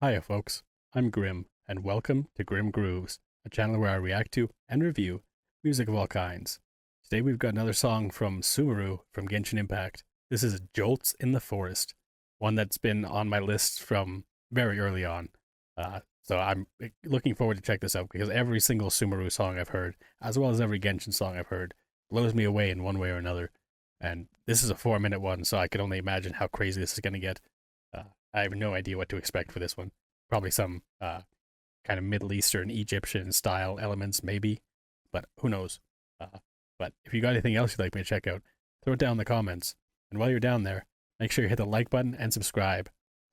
Hiya folks, I'm Grim, and welcome to Grim Grooves, a channel where I react to and review music of all kinds. Today we've got another song from Sumeru from Genshin Impact. This is Jolts in the Forest, one that's been on my list from very early on. So I'm looking forward to check this out because every single Sumeru song I've heard, as well as every Genshin song I've heard, blows me away in one way or another. And this is a 4-minute one, so I can only imagine how crazy this is going to get. I have no idea what to expect for this one. Probably some kind of Middle Eastern, Egyptian style elements, maybe, but who knows? But if you got anything else you'd like me to check out, throw it down in the comments. And while you're down there, make sure you hit the like button and subscribe.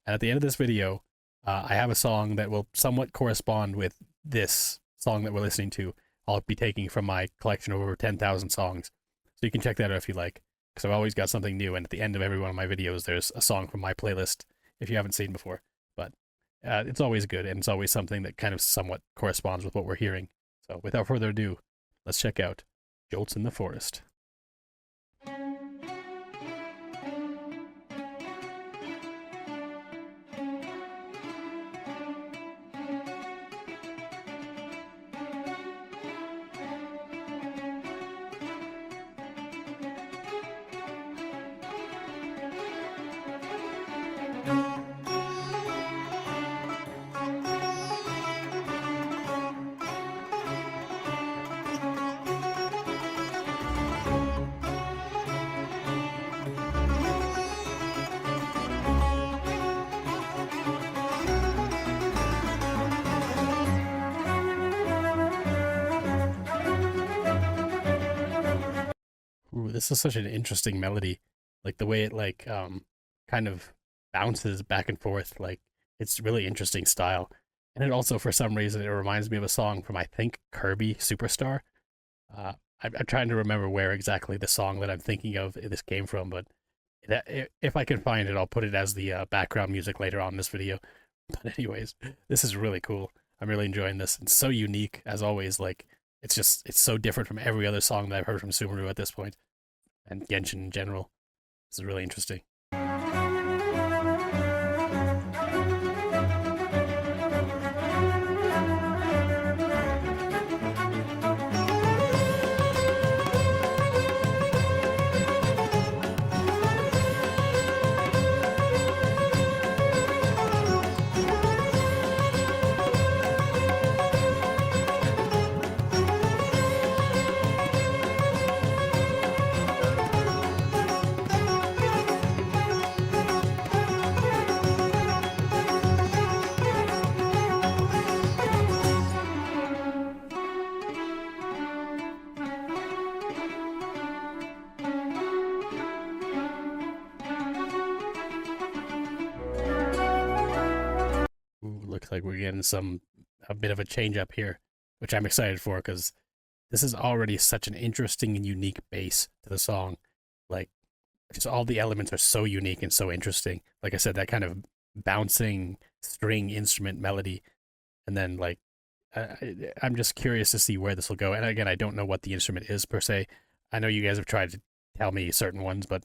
And at the end of this video, I have a song that will somewhat correspond with this song that we're listening to. I'll be taking from my collection of over 10,000 songs. So you can check that out if you like, because I've always got something new. And at the end of every one of my videos, there's a song from my playlist if you haven't seen before. But it's always good, and it's always something that kind of somewhat corresponds with what we're hearing. So without further ado, let's check out Jolts in the Forest. Ooh, this is such an interesting melody. Like the way it kind of bounces back and forth. Like it's really interesting style. And it also, for some reason, it reminds me of a song from, I think, Kirby Superstar. I'm trying to remember where exactly the song that I'm thinking of this came from, but if I can find it, I'll put it as the background music later on in this video. But anyways, this is really cool. I'm really enjoying this. It's so unique, as always. Like, it's so different from every other song that I've heard from Sumeru at this point, and Genshin in general. This is really interesting. Ooh, looks like we're getting a bit of a change up here, which I'm excited for because this is already such an interesting and unique base to the song. Like, just all the elements are so unique and so interesting. Like I said, that kind of bouncing string instrument melody, and then I'm just curious to see where this will go. And again, I don't know what the instrument is per se. I know you guys have tried to tell me certain ones, but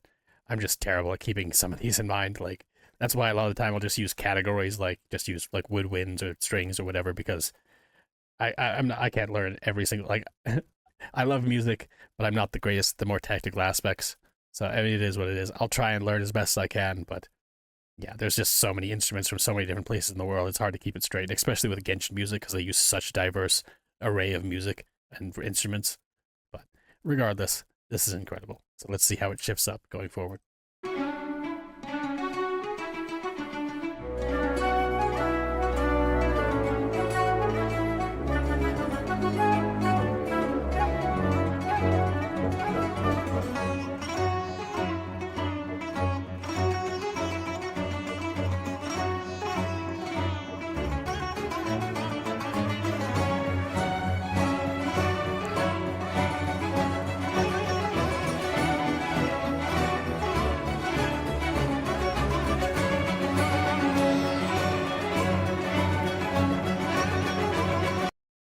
I'm just terrible at keeping some of these in mind. Like, that's why a lot of the time I'll just use categories, like just use like woodwinds or strings or whatever, because I can't learn every single, like I love music, but I'm not the greatest, the more technical aspects. So I mean, it is what it is. I'll try and learn as best as I can, but yeah, there's just so many instruments from so many different places in the world. It's hard to keep it straight, especially with Genshin music, because they use such a diverse array of music and instruments. But regardless, this is incredible. So let's see how it shifts up going forward.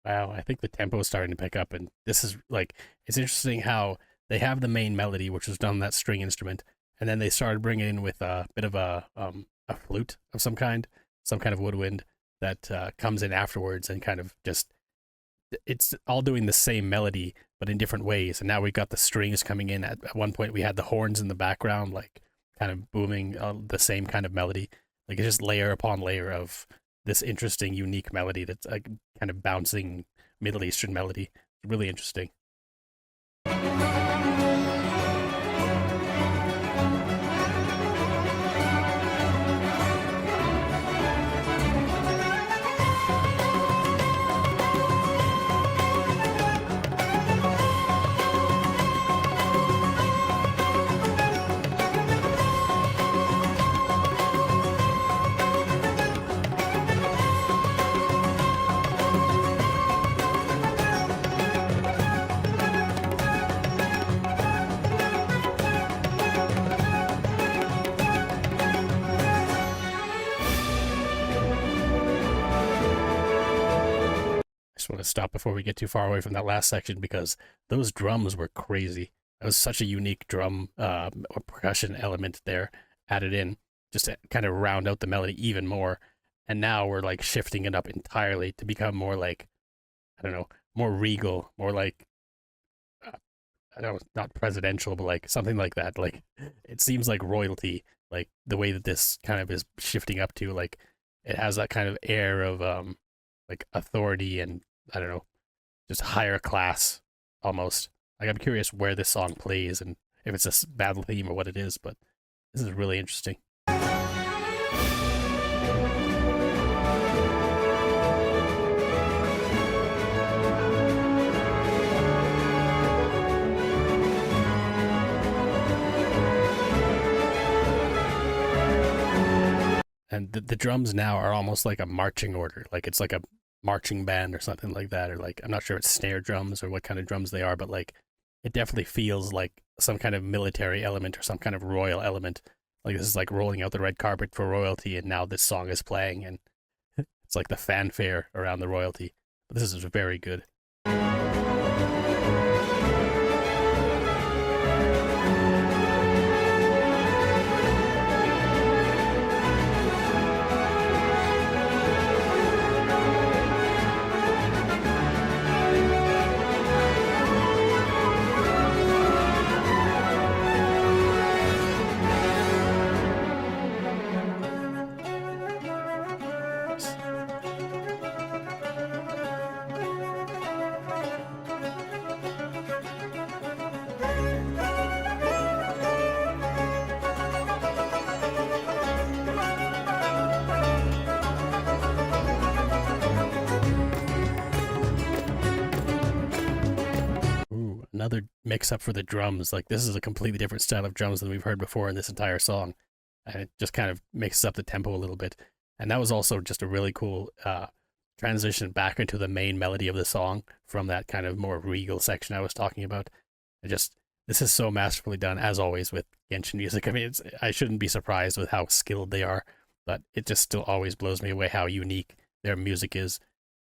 Wow, I think the tempo is starting to pick up, and this is like, it's interesting how they have the main melody, which was done on that string instrument, and then they started bringing in with a bit of a flute of some kind, some kind of woodwind that comes in afterwards and kind of just it's all doing the same melody but in different ways. And now we've got the strings coming in. At one point, we had the horns in the background, like kind of booming the same kind of melody. Like it's just layer upon layer of this interesting, unique melody that's a kind of bouncing Middle Eastern melody. Really interesting. Just want to stop before we get too far away from that last section because those drums were crazy. That was such a unique drum or percussion element there added in just to kind of round out the melody even more. And now we're like shifting it up entirely to become more like, I don't know, more regal, more like, I don't know, not presidential, but like something like that. Like it seems like royalty, like the way that this kind of is shifting up to, like it has that kind of air of like authority and I don't know, just higher class almost. Like I'm curious where this song plays and if it's a battle theme or what it is, but this is really interesting. And the drums now are almost like a marching order, like it's like a marching band or something like that, or like I'm not sure it's snare drums or what kind of drums they are, but like it definitely feels like some kind of military element or some kind of royal element. Like this is like rolling out the red carpet for royalty, and now this song is playing, and it's like the fanfare around the royalty. But this is very good. Another mix up for the drums. Like this is a completely different style of drums than we've heard before in this entire song, and it just kind of mixes up the tempo a little bit. And that was also just a really cool transition back into the main melody of the song from that kind of more regal section I was talking about. This is so masterfully done, as always with Genshin music. I mean, I shouldn't be surprised with how skilled they are, but it just still always blows me away how unique their music is.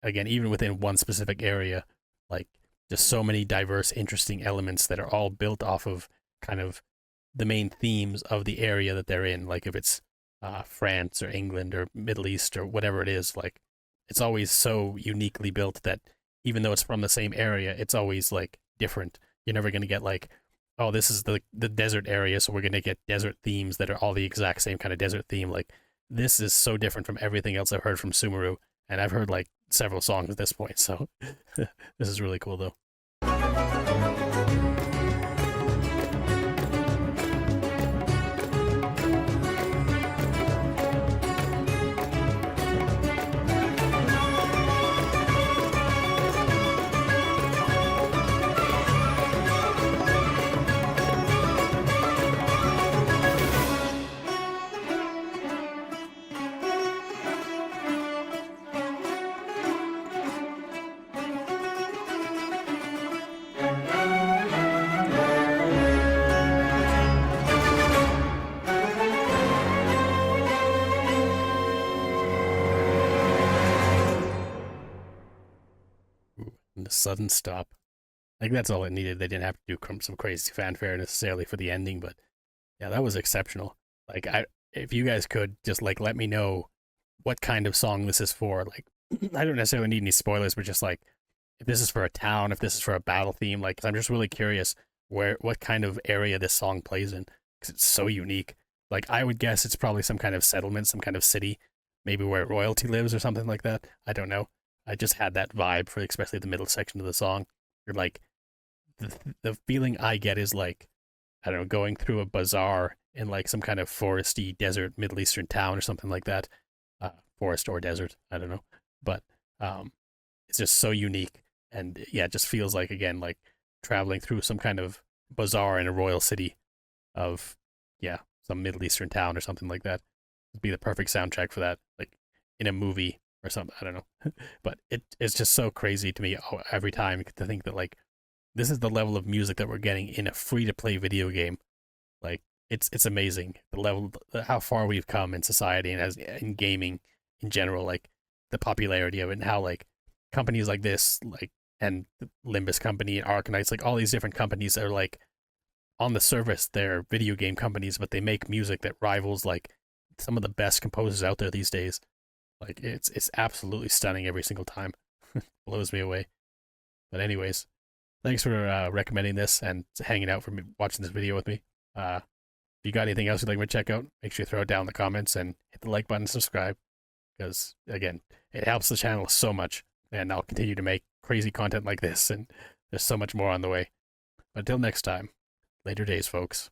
Again, even within one specific area, like just so many diverse, interesting elements that are all built off of kind of the main themes of the area that they're in. Like if it's France or England or Middle East or whatever it is, like it's always so uniquely built that even though it's from the same area, it's always like different. You're never going to get like, oh, this is the desert area, so we're going to get desert themes that are all the exact same kind of desert theme. Like this is so different from everything else I've heard from Sumeru, and I've heard like several songs at this point, so this is really cool though. The sudden stop. Like that's all it needed. They didn't have to do some crazy fanfare necessarily for the ending, but yeah, that was exceptional. Like if you guys could just like let me know what kind of song this is for. Like, I don't necessarily need any spoilers, but just like if this is for a town, if this is for a battle theme, like I'm just really curious what kind of area this song plays in because it's so unique. Like I would guess it's probably some kind of settlement, some kind of city, maybe where royalty lives or something like that. I don't know. I just had that vibe for especially the middle section of the song. You're like the feeling I get is like I don't know, going through a bazaar in like some kind of foresty desert Middle Eastern town or something like that. Forest or desert, I don't know, but um, it's just so unique, and yeah, it just feels like again like traveling through some kind of bazaar in a royal city of yeah some Middle Eastern town or something like that. It'd be the perfect soundtrack for that, like in a movie or something. I don't know, but it's just so crazy to me every time to think that like this is the level of music that we're getting in a free to play video game. Like it's amazing the level, how far we've come in society and as in gaming in general. Like the popularity of it and how like companies like this, like and the Limbus company and Arkanites, like all these different companies that are like on the surface they're video game companies, but they make music that rivals like some of the best composers out there these days. Like it's absolutely stunning every single time. Blows me away. But anyways, thanks for recommending this and hanging out for me, watching this video with me. If you got anything else you'd like me to check out, make sure you throw it down in the comments and hit the like button and subscribe. Because, again, it helps the channel so much. And I'll continue to make crazy content like this. And there's so much more on the way. But until next time, later days, folks.